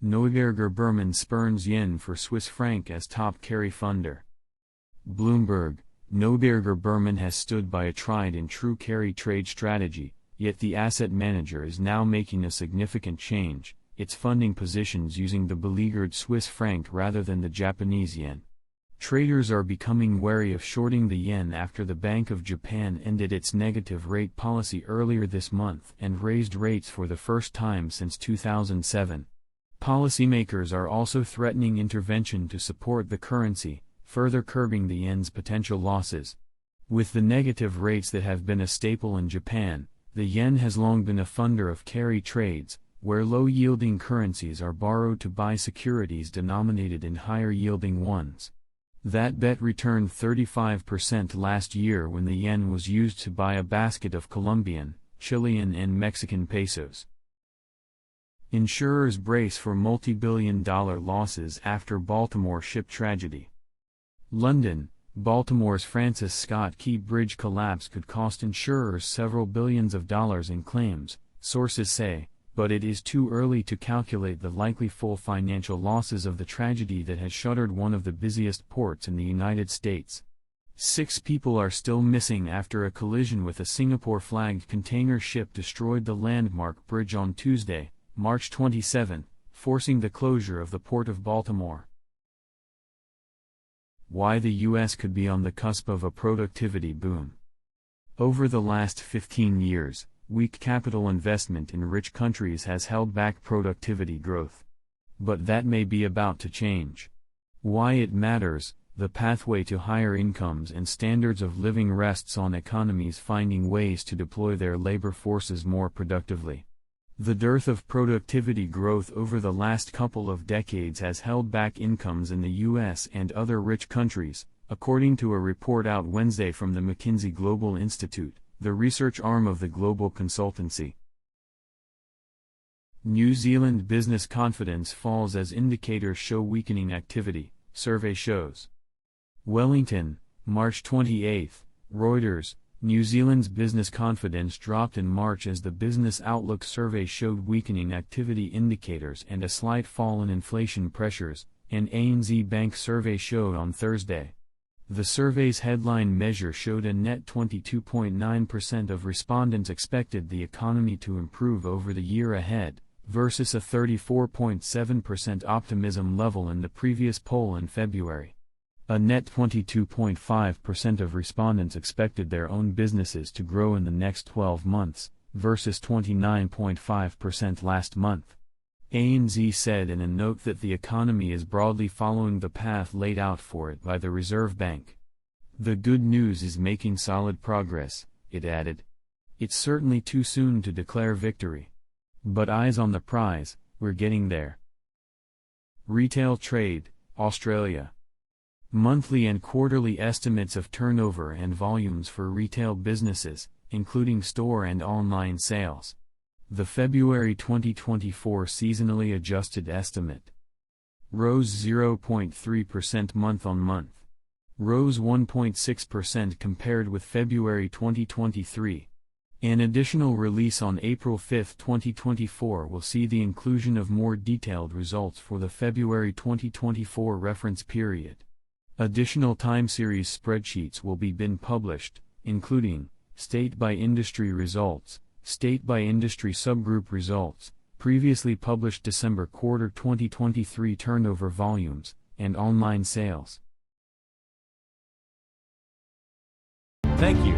Neuberger Berman spurns yen for Swiss franc as top carry funder. Bloomberg, Neuberger Berman has stood by a tried-and-true carry trade strategy, yet the asset manager is now making a significant change, its funding positions using the beleaguered Swiss franc rather than the Japanese yen. Traders are becoming wary of shorting the yen after the Bank of Japan ended its negative rate policy earlier this month and raised rates for the first time since 2007. Policymakers are also threatening intervention to support the currency, further curbing the yen's potential losses. With the negative rates that have been a staple in Japan, the yen has long been a funder of carry trades, where low-yielding currencies are borrowed to buy securities denominated in higher-yielding ones. That bet returned 35% last year when the yen was used to buy a basket of Colombian, Chilean and Mexican pesos. Insurers brace for multi-billion-dollar losses after Baltimore ship tragedy. London, Baltimore's Francis Scott Key Bridge collapse could cost insurers several billions of dollars in claims, sources say, but it is too early to calculate the likely full financial losses of the tragedy that has shuttered one of the busiest ports in the United States. 6 people are still missing after a collision with a Singapore-flagged container ship destroyed the landmark bridge on Tuesday, March 27, forcing the closure of the Port of Baltimore. Why the U.S. could be on the cusp of a productivity boom. Over the last 15 years, weak capital investment in rich countries has held back productivity growth. But that may be about to change. Why it matters: the pathway to higher incomes and standards of living rests on economies finding ways to deploy their labor forces more productively. The dearth of productivity growth over the last couple of decades has held back incomes in the U.S. and other rich countries, according to a report out Wednesday from the McKinsey Global Institute, the research arm of the global consultancy. New Zealand business confidence falls as indicators show weakening activity, survey shows. Wellington, March 28, Reuters. New Zealand's business confidence dropped in March as the Business Outlook survey showed weakening activity indicators and a slight fall in inflation pressures, an ANZ Bank survey showed on Thursday. The survey's headline measure showed a net 22.9% of respondents expected the economy to improve over the year ahead, versus a 34.7% optimism level in the previous poll in February. A net 22.5% of respondents expected their own businesses to grow in the next 12 months, versus 29.5% last month. ANZ said in a note that the economy is broadly following the path laid out for it by the Reserve Bank. The good news is making solid progress, it added. It's certainly too soon to declare victory. But eyes on the prize, we're getting there. Retail trade, Australia. Monthly and quarterly estimates of turnover and volumes for retail businesses, including store and online sales. The February 2024 seasonally adjusted estimate rose 0.3% month-on-month. Rose 1.6% compared with February 2023. An additional release on April 5, 2024 will see the inclusion of more detailed results for the February 2024 reference period. Additional time series spreadsheets will be published, including state-by-industry results, state-by-industry subgroup results, previously published December quarter 2023 turnover volumes, and online sales. Thank you.